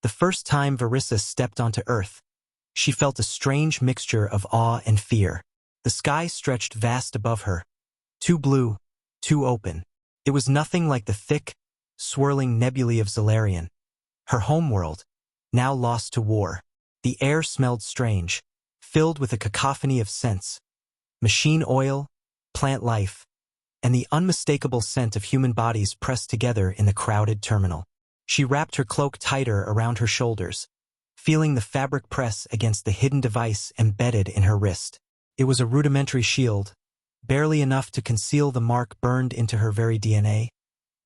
The first time Verissa stepped onto Earth, she felt a strange mixture of awe and fear. The sky stretched vast above her, too blue, too open. It was nothing like the thick, swirling nebulae of Zalarian, her homeworld, now lost to war. The air smelled strange, filled with a cacophony of scents: machine oil, plant life, and the unmistakable scent of human bodies pressed together in the crowded terminal. She wrapped her cloak tighter around her shoulders, feeling the fabric press against the hidden device embedded in her wrist. It was a rudimentary shield, barely enough to conceal the mark burned into her very DNA,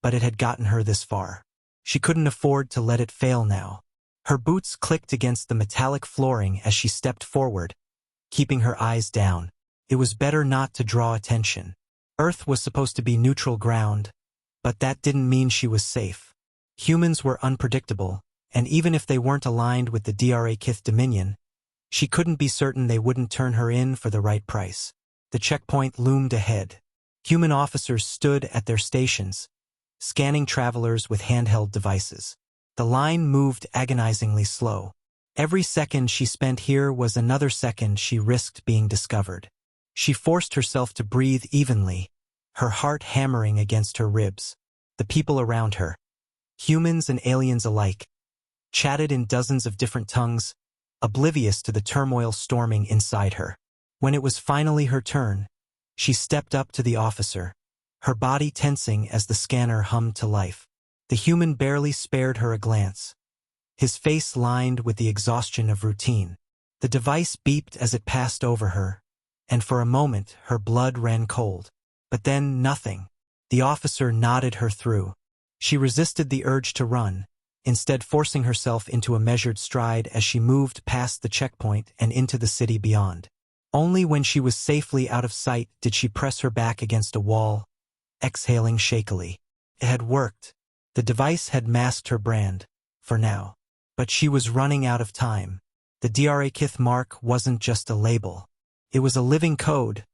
but it had gotten her this far. She couldn't afford to let it fail now. Her boots clicked against the metallic flooring as she stepped forward, keeping her eyes down. It was better not to draw attention. Earth was supposed to be neutral ground, but that didn't mean she was safe. Humans were unpredictable, and even if they weren't aligned with the Kith Dominion, she couldn't be certain they wouldn't turn her in for the right price. The checkpoint loomed ahead. Human officers stood at their stations, scanning travelers with handheld devices. The line moved agonizingly slow. Every second she spent here was another second she risked being discovered. She forced herself to breathe evenly, her heart hammering against her ribs. The people around her, humans and aliens alike, chatted in dozens of different tongues, oblivious to the turmoil storming inside her. When it was finally her turn, she stepped up to the officer, her body tensing as the scanner hummed to life. The human barely spared her a glance, his face lined with the exhaustion of routine. The device beeped as it passed over her, and for a moment her blood ran cold. But then nothing. The officer nodded her through. She resisted the urge to run, instead forcing herself into a measured stride as she moved past the checkpoint and into the city beyond. Only when she was safely out of sight did she press her back against a wall, exhaling shakily. It had worked. The device had masked her brand, for now. But she was running out of time. The Kith mark wasn't just a label. It was a living code,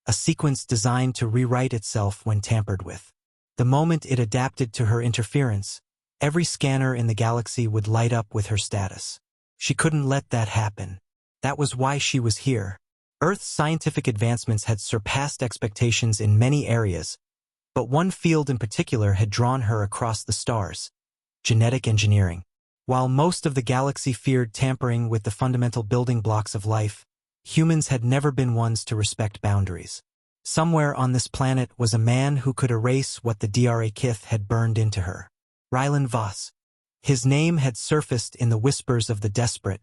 a sequence designed to rewrite itself when tampered with. The moment it adapted to her interference, every scanner in the galaxy would light up with her status. She couldn't let that happen. That was why she was here. Earth's scientific advancements had surpassed expectations in many areas, but one field in particular had drawn her across the stars: genetic engineering. While most of the galaxy feared tampering with the fundamental building blocks of life, humans had never been ones to respect boundaries. Somewhere on this planet was a man who could erase what the Kith had burned into her. Rylan Voss. His name had surfaced in the whispers of the desperate,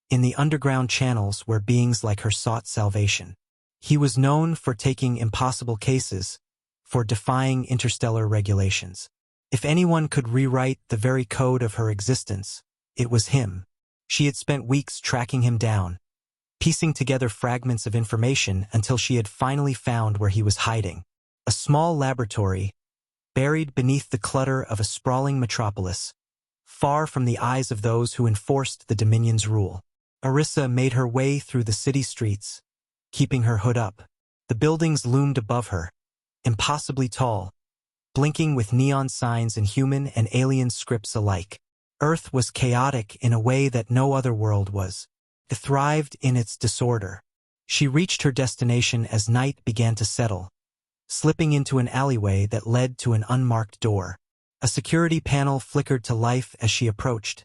in the underground channels where beings like her sought salvation. He was known for taking impossible cases, for defying interstellar regulations. If anyone could rewrite the very code of her existence, it was him. She had spent weeks tracking him down, piecing together fragments of information until she had finally found where he was hiding. A small laboratory, buried beneath the clutter of a sprawling metropolis, far from the eyes of those who enforced the Dominion's rule. Arissa made her way through the city streets, keeping her hood up. The buildings loomed above her, impossibly tall, blinking with neon signs in human and alien scripts alike. Earth was chaotic in a way that no other world was. It thrived in its disorder. She reached her destination as night began to settle, slipping into an alleyway that led to an unmarked door. A security panel flickered to life as she approached,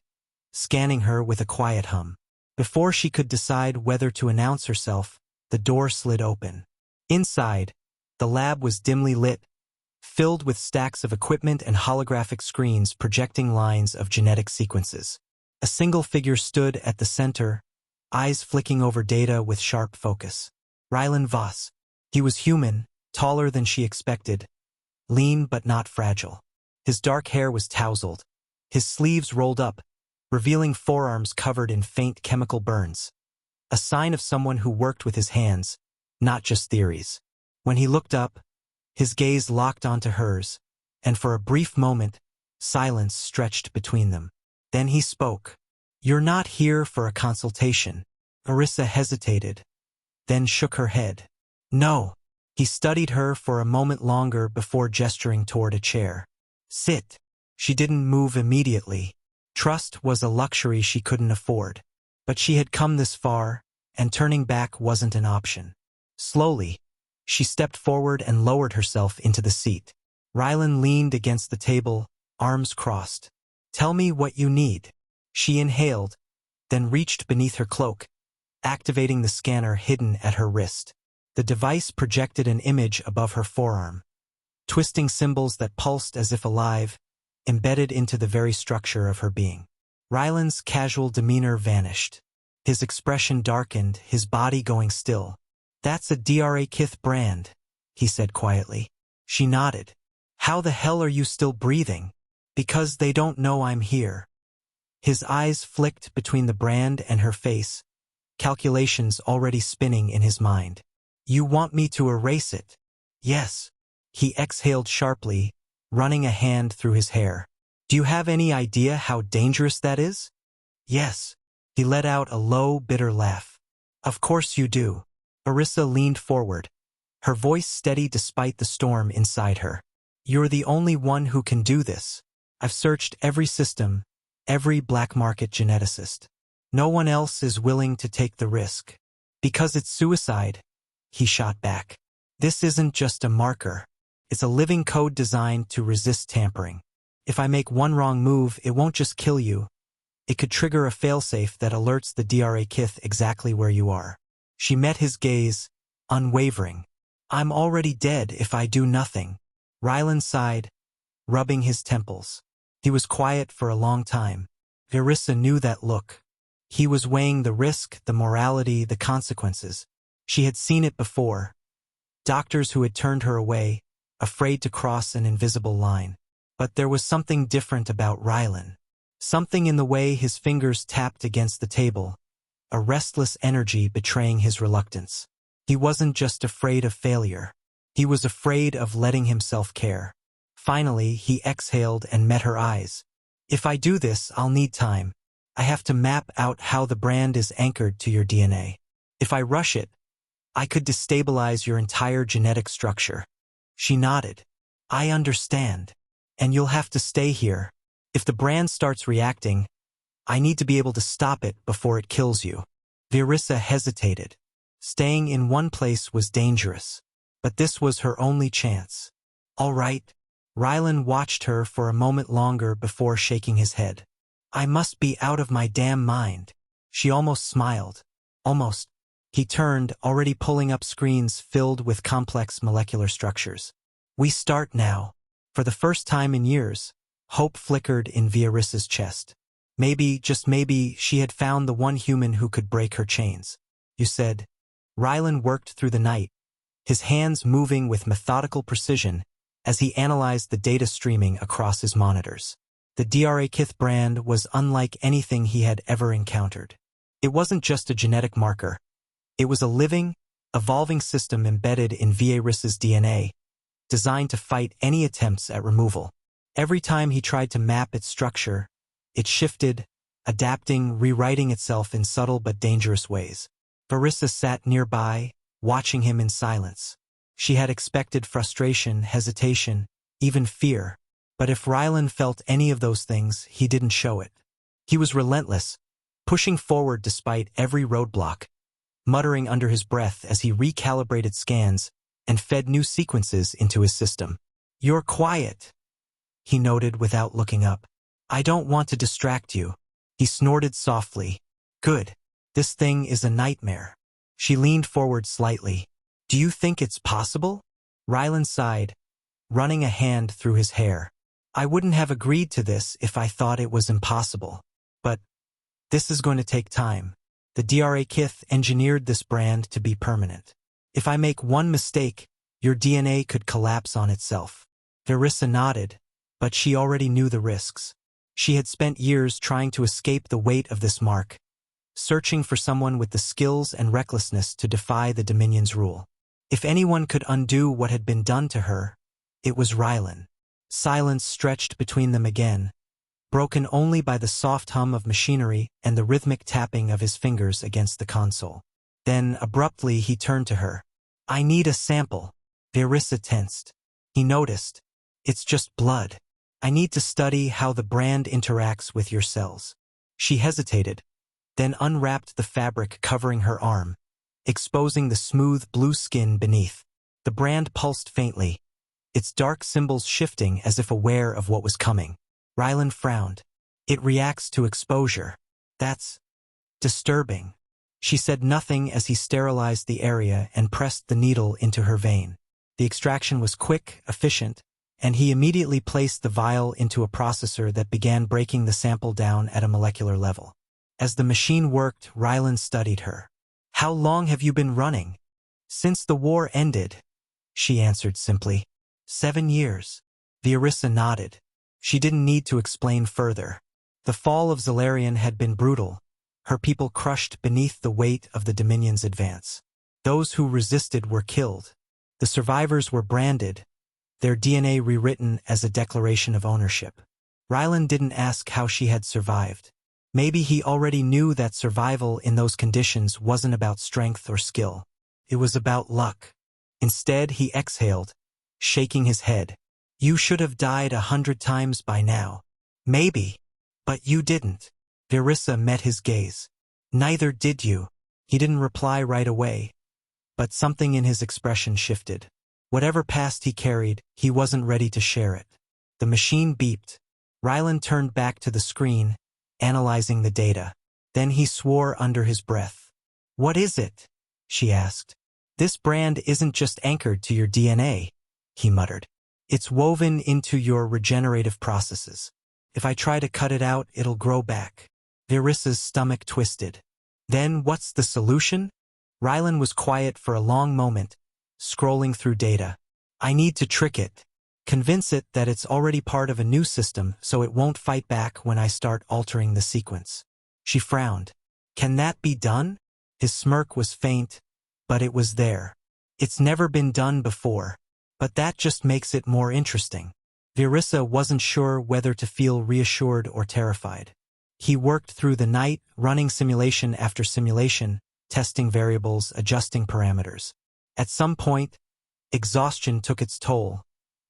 scanning her with a quiet hum. Before she could decide whether to announce herself, the door slid open. Inside, the lab was dimly lit, filled with stacks of equipment and holographic screens projecting lines of genetic sequences. A single figure stood at the center, eyes flicking over data with sharp focus. Rylan Voss. He was human, taller than she expected, lean but not fragile. His dark hair was tousled, his sleeves rolled up, revealing forearms covered in faint chemical burns. A sign of someone who worked with his hands, not just theories. When he looked up, his gaze locked onto hers, and for a brief moment, silence stretched between them. Then he spoke. "You're not here for a consultation." Arissa hesitated, then shook her head. "No." He studied her for a moment longer before gesturing toward a chair. "Sit." She didn't move immediately, Trust was a luxury she couldn't afford. But she had come this far, and turning back wasn't an option. Slowly, she stepped forward and lowered herself into the seat. Rylan leaned against the table, arms crossed. "Tell me what you need." She inhaled, then reached beneath her cloak, activating the scanner hidden at her wrist. The device projected an image above her forearm, twisting symbols that pulsed as if alive, embedded into the very structure of her being. Rylan's casual demeanor vanished. His expression darkened, his body going still. "That's a DRA Kith brand," he said quietly. She nodded. "How the hell are you still breathing?" "Because they don't know I'm here." His eyes flicked between the brand and her face, calculations already spinning in his mind. "You want me to erase it?" "Yes." He exhaled sharply, running a hand through his hair. "Do you have any idea how dangerous that is?" "Yes." He let out a low, bitter laugh. "Of course you do." Arissa leaned forward, her voice steady despite the storm inside her. "You're the only one who can do this. I've searched every system, every black market geneticist. No one else is willing to take the risk." "Because it's suicide," he shot back. "This isn't just a marker. It's a living code designed to resist tampering. If I make one wrong move, it won't just kill you. It could trigger a failsafe that alerts the DRA Kith exactly where you are." She met his gaze, unwavering. "I'm already dead if I do nothing." Rylan sighed, rubbing his temples. He was quiet for a long time. Arissa knew that look. He was weighing the risk, the morality, the consequences. She had seen it before. Doctors who had turned her away, afraid to cross an invisible line. But there was something different about Rylan. Something in the way his fingers tapped against the table, a restless energy betraying his reluctance. He wasn't just afraid of failure. He was afraid of letting himself care. Finally, he exhaled and met her eyes. "If I do this, I'll need time. I have to map out how the brand is anchored to your DNA. If I rush it, I could destabilize your entire genetic structure." She nodded. "I understand. And you'll have to stay here. If the brand starts reacting, I need to be able to stop it before it kills you." Arissa hesitated. Staying in one place was dangerous. But this was her only chance. "All right." Rylan watched her for a moment longer before shaking his head. "I must be out of my damn mind." She almost smiled. Almost. He turned, already pulling up screens filled with complex molecular structures. "We start now." For the first time in years, hope flickered in Arissa's chest. Maybe, just maybe, she had found the one human who could break her chains. "You said." Rylan worked through the night, his hands moving with methodical precision as he analyzed the data streaming across his monitors. The DRA Kith brand was unlike anything he had ever encountered. It wasn't just a genetic marker. It was a living, evolving system embedded in Arissa's DNA, designed to fight any attempts at removal. Every time he tried to map its structure, it shifted, adapting, rewriting itself in subtle but dangerous ways. Arissa sat nearby, watching him in silence. She had expected frustration, hesitation, even fear. But if Rylan felt any of those things, he didn't show it. He was relentless, pushing forward despite every roadblock, muttering under his breath as he recalibrated scans and fed new sequences into his system. "You're quiet," he noted without looking up. "I don't want to distract you." He snorted softly. "Good. This thing is a nightmare." She leaned forward slightly. "Do you think it's possible?" Rylan sighed, running a hand through his hair. "I wouldn't have agreed to this if I thought it was impossible. But this is going to take time. The DRA Kith engineered this brand to be permanent. If I make one mistake, your DNA could collapse on itself." Arissa nodded, but she already knew the risks. She had spent years trying to escape the weight of this mark, searching for someone with the skills and recklessness to defy the Dominion's rule. If anyone could undo what had been done to her, it was Rylan. Silence stretched between them again, broken only by the soft hum of machinery and the rhythmic tapping of his fingers against the console. Then, abruptly, he turned to her. "I need a sample." Arissa tensed. He noticed. "It's just blood." I need to study how the brand interacts with your cells. She hesitated, then unwrapped the fabric covering her arm, exposing the smooth blue skin beneath. The brand pulsed faintly, its dark symbols shifting as if aware of what was coming. Rylan frowned. It reacts to exposure. That's disturbing. She said nothing as he sterilized the area and pressed the needle into her vein. The extraction was quick, efficient, and he immediately placed the vial into a processor that began breaking the sample down at a molecular level. As the machine worked, Rylan studied her. How long have you been running? Since the war ended, she answered simply. 7 years. The Orisa nodded. She didn't need to explain further. The fall of Zalarian had been brutal, her people crushed beneath the weight of the Dominion's advance. Those who resisted were killed. The survivors were branded, their DNA rewritten as a declaration of ownership. Rylan didn't ask how she had survived. Maybe he already knew that survival in those conditions wasn't about strength or skill. It was about luck. Instead, he exhaled, shaking his head. You should have died 100 times by now. Maybe. But you didn't. Orisa met his gaze. Neither did you. He didn't reply right away, but something in his expression shifted. Whatever past he carried, he wasn't ready to share it. The machine beeped. Rylan turned back to the screen, analyzing the data. Then he swore under his breath. What is it? She asked. This brand isn't just anchored to your DNA, he muttered. It's woven into your regenerative processes. If I try to cut it out, it'll grow back. Orisa's stomach twisted. Then what's the solution? Rylan was quiet for a long moment, scrolling through data. I need to trick it. Convince it that it's already part of a new system so it won't fight back when I start altering the sequence. She frowned. Can that be done? His smirk was faint, but it was there. It's never been done before, but that just makes it more interesting. Orisa wasn't sure whether to feel reassured or terrified. He worked through the night, running simulation after simulation, testing variables, adjusting parameters. At some point, exhaustion took its toll,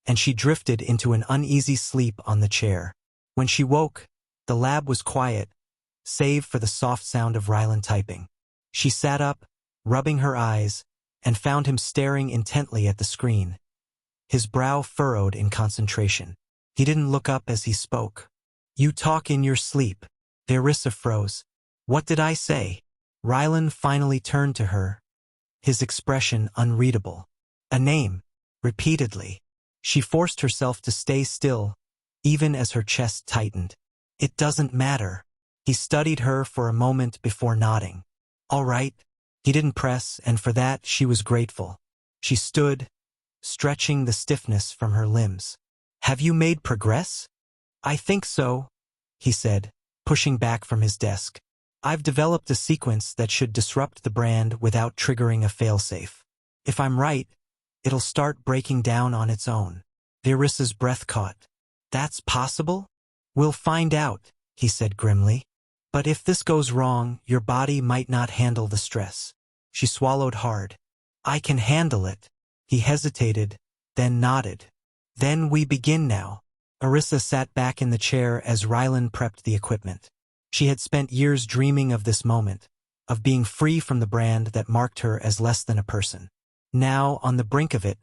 and she drifted into an uneasy sleep on the chair. When she woke, the lab was quiet, save for the soft sound of Rylan typing. She sat up, rubbing her eyes, and found him staring intently at the screen. His brow furrowed in concentration. He didn't look up as he spoke. You talk in your sleep. Orisa froze. What did I say? Rylan finally turned to her, his expression unreadable. A name. Repeatedly. She forced herself to stay still, even as her chest tightened. It doesn't matter. He studied her for a moment before nodding. All right. He didn't press, and for that she was grateful. She stood, stretching the stiffness from her limbs. Have you made progress? I think so, he said, pushing back from his desk. I've developed a sequence that should disrupt the brand without triggering a failsafe. If I'm right, it'll start breaking down on its own. Orisa's breath caught. That's possible? We'll find out, he said grimly. But if this goes wrong, your body might not handle the stress. She swallowed hard. I can handle it. He hesitated, then nodded. Then we begin now. Orisa sat back in the chair as Rylan prepped the equipment. She had spent years dreaming of this moment, of being free from the brand that marked her as less than a person. Now, on the brink of it,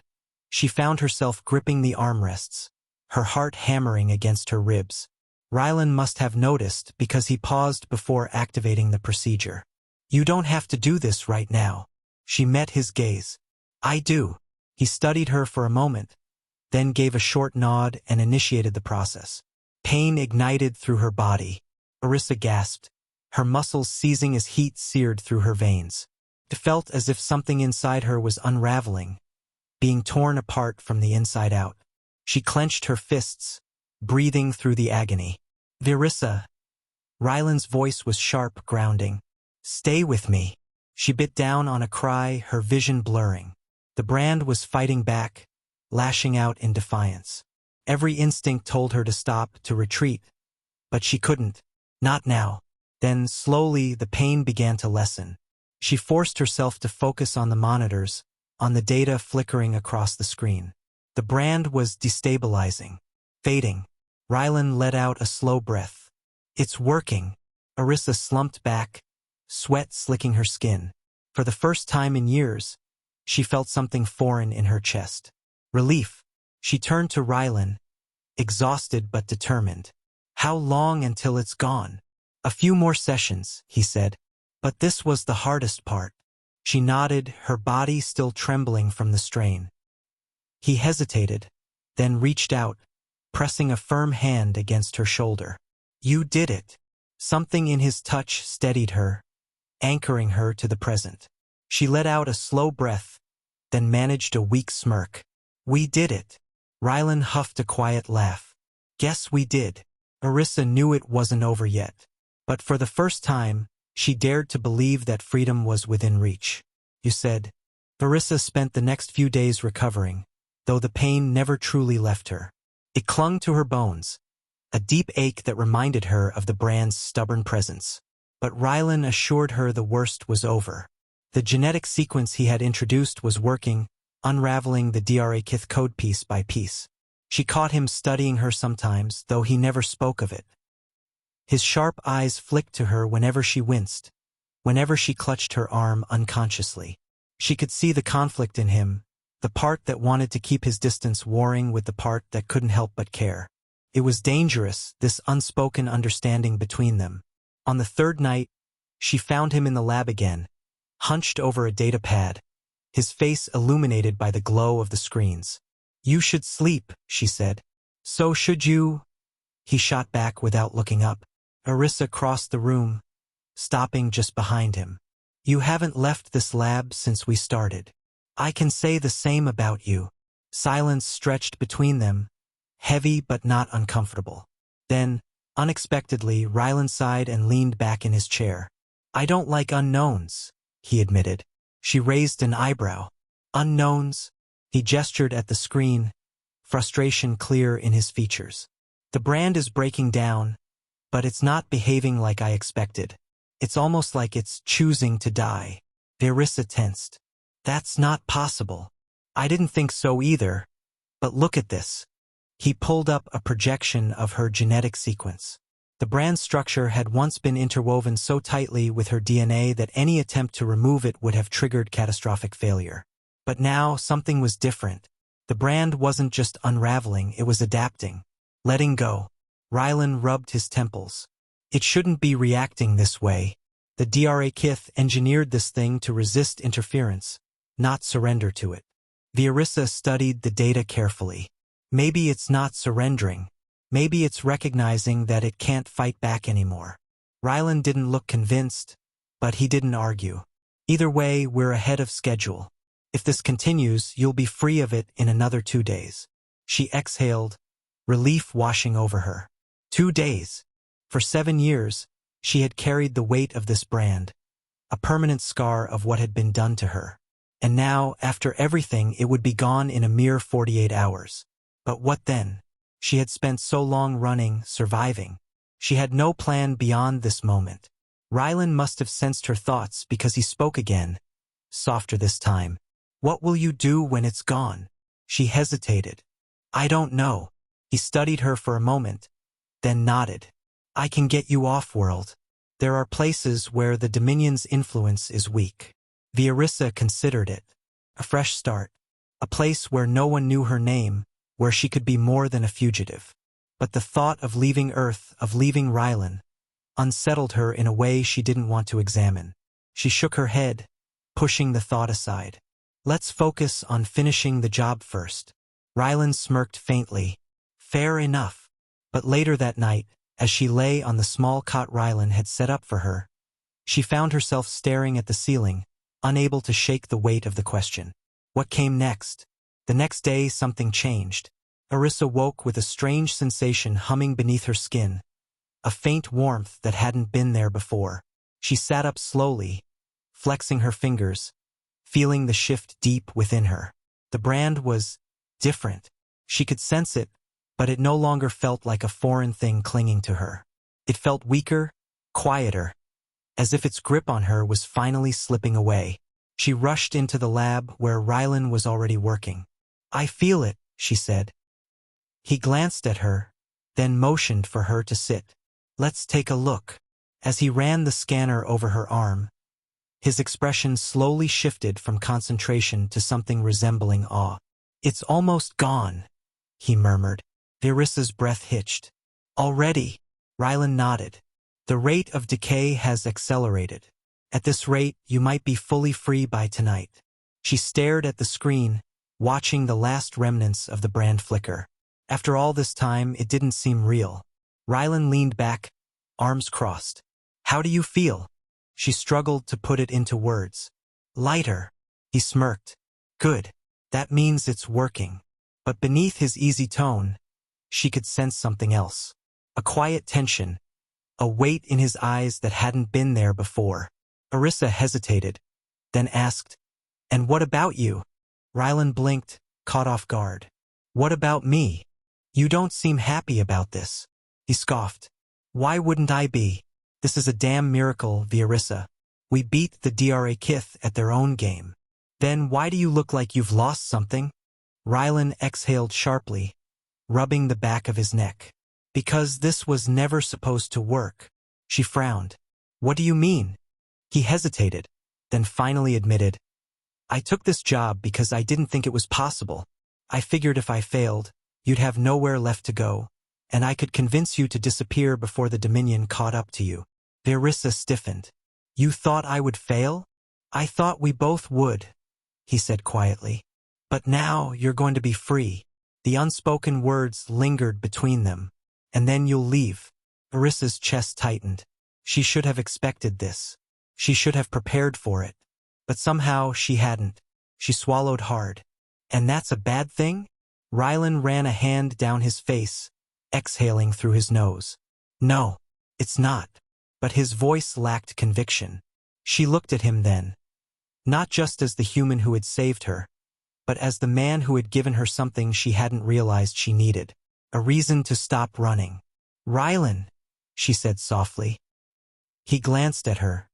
she found herself gripping the armrests, her heart hammering against her ribs. Rylan must have noticed because he paused before activating the procedure. You don't have to do this right now. She met his gaze. I do. He studied her for a moment, then gave a short nod and initiated the process. Pain ignited through her body. Orisa gasped, her muscles seizing as heat seared through her veins. It felt as if something inside her was unraveling, being torn apart from the inside out. She clenched her fists, breathing through the agony. Orisa. Rylan's voice was sharp, grounding. Stay with me. She bit down on a cry, her vision blurring. The brand was fighting back, lashing out in defiance. Every instinct told her to stop, to retreat. But she couldn't. Not now. Then, slowly, the pain began to lessen. She forced herself to focus on the monitors, on the data flickering across the screen. The brand was destabilizing, fading. Rylan let out a slow breath. It's working. Arissa slumped back, sweat slicking her skin. For the first time in years, she felt something foreign in her chest. Relief. She turned to Rylan, exhausted but determined. How long until it's gone? A few more sessions, he said. But this was the hardest part. She nodded, her body still trembling from the strain. He hesitated, then reached out, pressing a firm hand against her shoulder. You did it. Something in his touch steadied her, anchoring her to the present. She let out a slow breath, then managed a weak smirk. We did it. Rylan huffed a quiet laugh. Guess we did. Arissa knew it wasn't over yet. But for the first time, she dared to believe that freedom was within reach. You said. Arissa spent the next few days recovering, though the pain never truly left her. It clung to her bones, a deep ache that reminded her of the brand's stubborn presence. But Rylan assured her the worst was over. The genetic sequence he had introduced was working, unraveling the DRA-Kith code piece by piece. She caught him studying her sometimes, though he never spoke of it. His sharp eyes flicked to her whenever she winced, whenever she clutched her arm unconsciously. She could see the conflict in him, the part that wanted to keep his distance warring with the part that couldn't help but care. It was dangerous, this unspoken understanding between them. On the third night, she found him in the lab again, hunched over a data pad, his face illuminated by the glow of the screens. You should sleep, she said. So should you? He shot back without looking up. Arissa crossed the room, stopping just behind him. You haven't left this lab since we started. I can say the same about you. Silence stretched between them, heavy but not uncomfortable. Then, unexpectedly, Rylan sighed and leaned back in his chair. I don't like unknowns, he admitted. She raised an eyebrow. Unknowns? He gestured at the screen, frustration clear in his features. The brand is breaking down, but it's not behaving like I expected. It's almost like it's choosing to die. Arissa tensed. That's not possible. I didn't think so either, but look at this. He pulled up a projection of her genetic sequence. The brand structure had once been interwoven so tightly with her DNA that any attempt to remove it would have triggered catastrophic failure. But now something was different. The brand wasn't just unraveling, it was adapting. Letting go. Rylan rubbed his temples. It shouldn't be reacting this way. The DRA-Kith engineered this thing to resist interference, not surrender to it. Arissa studied the data carefully. Maybe it's not surrendering. Maybe it's recognizing that it can't fight back anymore. Rylan didn't look convinced, but he didn't argue. Either way, we're ahead of schedule. If this continues, you'll be free of it in another 2 days. She exhaled, relief washing over her. 2 days. For 7 years, she had carried the weight of this brand, a permanent scar of what had been done to her. And now, after everything, it would be gone in a mere 48 hours. But what then? She had spent so long running, surviving. She had no plan beyond this moment. Rylan must have sensed her thoughts because he spoke again, softer this time. What will you do when it's gone? She hesitated. I don't know. He studied her for a moment, then nodded. I can get you off-world. There are places where the Dominion's influence is weak. Arissa considered it. A fresh start. A place where no one knew her name, where she could be more than a fugitive. But the thought of leaving Earth, of leaving Rylan, unsettled her in a way she didn't want to examine. She shook her head, pushing the thought aside. Let's focus on finishing the job first. Rylan smirked faintly. Fair enough. But later that night, as she lay on the small cot Rylan had set up for her, she found herself staring at the ceiling, unable to shake the weight of the question. What came next? The next day, something changed. Arissa woke with a strange sensation humming beneath her skin, a faint warmth that hadn't been there before. She sat up slowly, flexing her fingers, feeling the shift deep within her. The brand was different. She could sense it, but it no longer felt like a foreign thing clinging to her. It felt weaker, quieter, as if its grip on her was finally slipping away. She rushed into the lab where Rylan was already working. I feel it, she said. He glanced at her, then motioned for her to sit. "Let's take a look." As he ran the scanner over her arm, his expression slowly shifted from concentration to something resembling awe. "It's almost gone," he murmured. Virissa's breath hitched. "Already?" Rylan nodded. "The rate of decay has accelerated. At this rate, you might be fully free by tonight." She stared at the screen, watching the last remnants of the brand flicker. After all this time, it didn't seem real. Rylan leaned back, arms crossed. "How do you feel?" She struggled to put it into words. "Lighter." He smirked. "Good. That means it's working." But beneath his easy tone, she could sense something else. A quiet tension, a weight in his eyes that hadn't been there before. Verissa hesitated, then asked, "And what about you?" Rylan blinked, caught off guard. "What about me? You don't seem happy about this." He scoffed. "Why wouldn't I be? This is a damn miracle, Verissa. We beat the Dra Kith at their own game. Then why do you look like you've lost something?" Rylan exhaled sharply, rubbing the back of his neck. "Because this was never supposed to work." She frowned. "What do you mean?" He hesitated, then finally admitted, "I took this job because I didn't think it was possible. I figured if I failed, you'd have nowhere left to go, and I could convince you to disappear before the Dominion caught up to you." Verissa stiffened. "You thought I would fail?" "I thought we both would," he said quietly. "But now you're going to be free." The unspoken words lingered between them. "And then you'll leave." Verissa's chest tightened. She should have expected this. She should have prepared for it. But somehow she hadn't. She swallowed hard. "And that's a bad thing?" Rylan ran a hand down his face, exhaling through his nose. "No, it's not." But his voice lacked conviction. She looked at him then, not just as the human who had saved her, but as the man who had given her something she hadn't realized she needed. A reason to stop running. "Rylan," she said softly. He glanced at her,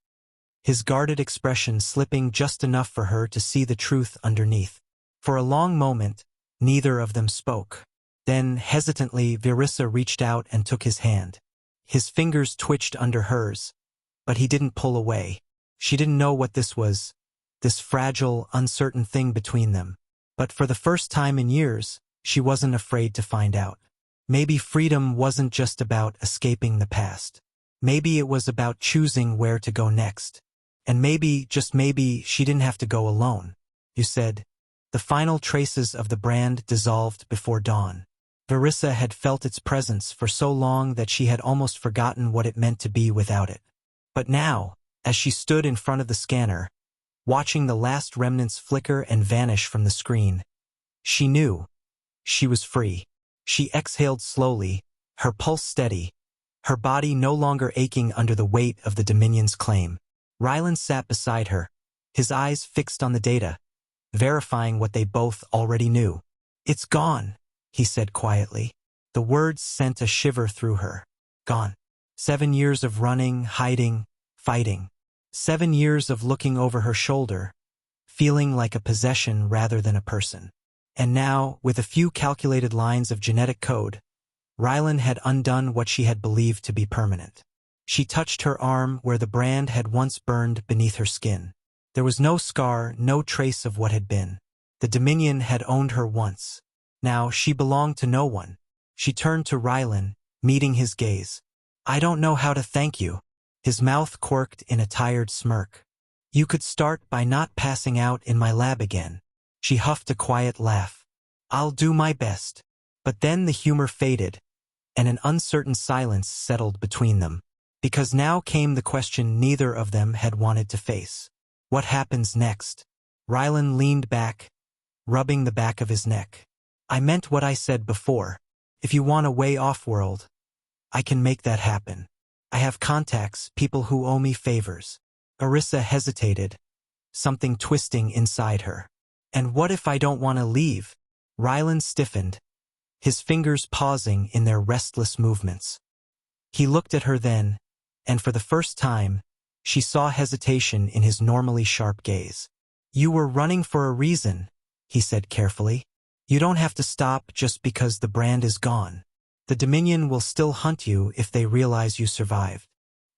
his guarded expression slipping just enough for her to see the truth underneath. For a long moment, neither of them spoke. Then, hesitantly, Verissa reached out and took his hand. His fingers twitched under hers, but he didn't pull away. She didn't know what this was, this fragile, uncertain thing between them. But for the first time in years, she wasn't afraid to find out. Maybe freedom wasn't just about escaping the past. Maybe it was about choosing where to go next. And maybe, just maybe, she didn't have to go alone. "You said." The final traces of the brand dissolved before dawn. Verissa had felt its presence for so long that she had almost forgotten what it meant to be without it. But now, as she stood in front of the scanner, watching the last remnants flicker and vanish from the screen, she knew she was free. She exhaled slowly, her pulse steady, her body no longer aching under the weight of the Dominion's claim. Rylan sat beside her, his eyes fixed on the data, verifying what they both already knew. "It's gone," he said quietly. The words sent a shiver through her. Gone. 7 years of running, hiding, fighting. 7 years of looking over her shoulder, feeling like a possession rather than a person. And now, with a few calculated lines of genetic code, Rylan had undone what she had believed to be permanent. She touched her arm where the brand had once burned beneath her skin. There was no scar, no trace of what had been. The Dominion had owned her once. Now she belonged to no one. She turned to Rylan, meeting his gaze. "I don't know how to thank you." His mouth quirked in a tired smirk. "You could start by not passing out in my lab again." She huffed a quiet laugh. "I'll do my best." But then the humor faded, and an uncertain silence settled between them. Because now came the question neither of them had wanted to face. What happens next? Rylan leaned back, rubbing the back of his neck. "I meant what I said before. If you want a way off-world, I can make that happen. I have contacts, people who owe me favors." Verissa hesitated, something twisting inside her. "And what if I don't want to leave?" Rylan stiffened, his fingers pausing in their restless movements. He looked at her then, and for the first time, she saw hesitation in his normally sharp gaze. "You were running for a reason," he said carefully. "You don't have to stop just because the brand is gone." The Dominion will still hunt you if they realize you survived.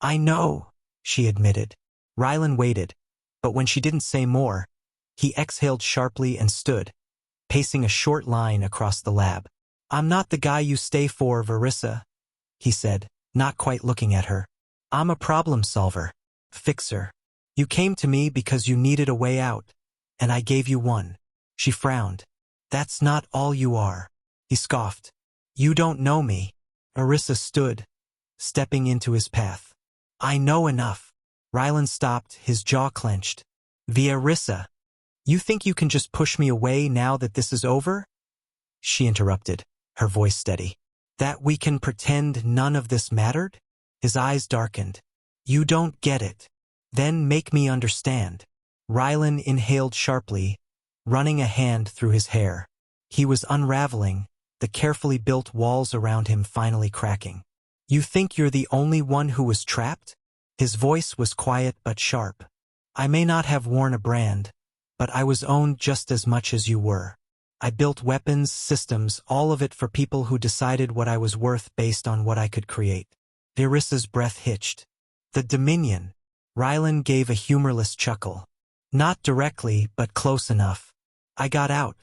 I know, she admitted. Rylan waited, but when she didn't say more, he exhaled sharply and stood, pacing a short line across the lab. I'm not the guy you stay for, Verissa, he said, not quite looking at her. I'm a problem solver, fixer. You came to me because you needed a way out, and I gave you one. She frowned. That's not all you are. He scoffed. You don't know me. Arissa stood, stepping into his path. I know enough. Rylan stopped, his jaw clenched. Arissa, you think you can just push me away now that this is over? She interrupted, her voice steady. That we can pretend none of this mattered? His eyes darkened. You don't get it. Then make me understand. Rylan inhaled sharply, running a hand through his hair. He was unraveling, the carefully built walls around him finally cracking. You think you're the only one who was trapped? His voice was quiet but sharp. I may not have worn a brand, but I was owned just as much as you were. I built weapons, systems, all of it for people who decided what I was worth based on what I could create. Virissa's breath hitched. The Dominion. Rylan gave a humorless chuckle. Not directly, but close enough. I got out,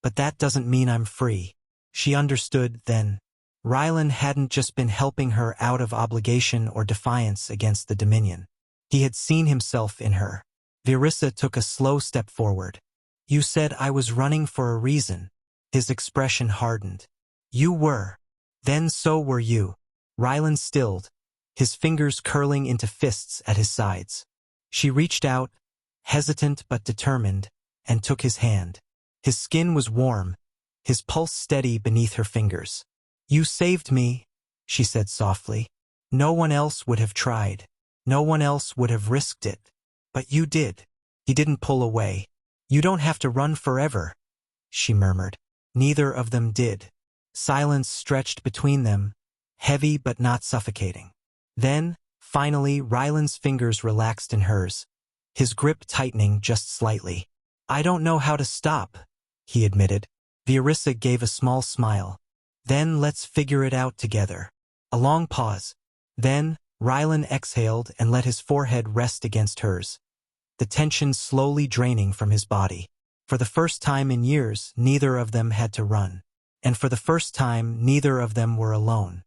but that doesn't mean I'm free. She understood then. Rylan hadn't just been helping her out of obligation or defiance against the Dominion. He had seen himself in her. Verissa took a slow step forward. You said I was running for a reason. His expression hardened. You were. Then so were you. Rylan stilled, his fingers curling into fists at his sides. She reached out, hesitant but determined, and took his hand. His skin was warm, his pulse steady beneath her fingers. You saved me, she said softly. No one else would have tried. No one else would have risked it. But you did. He didn't pull away. You don't have to run forever, she murmured. Neither of them did. Silence stretched between them, heavy but not suffocating. Then, finally, Rylan's fingers relaxed in hers, his grip tightening just slightly. I don't know how to stop, he admitted. Verissa gave a small smile. Then let's figure it out together. A long pause. Then, Rylan exhaled and let his forehead rest against hers, the tension slowly draining from his body. For the first time in years, neither of them had to run. And for the first time, neither of them were alone.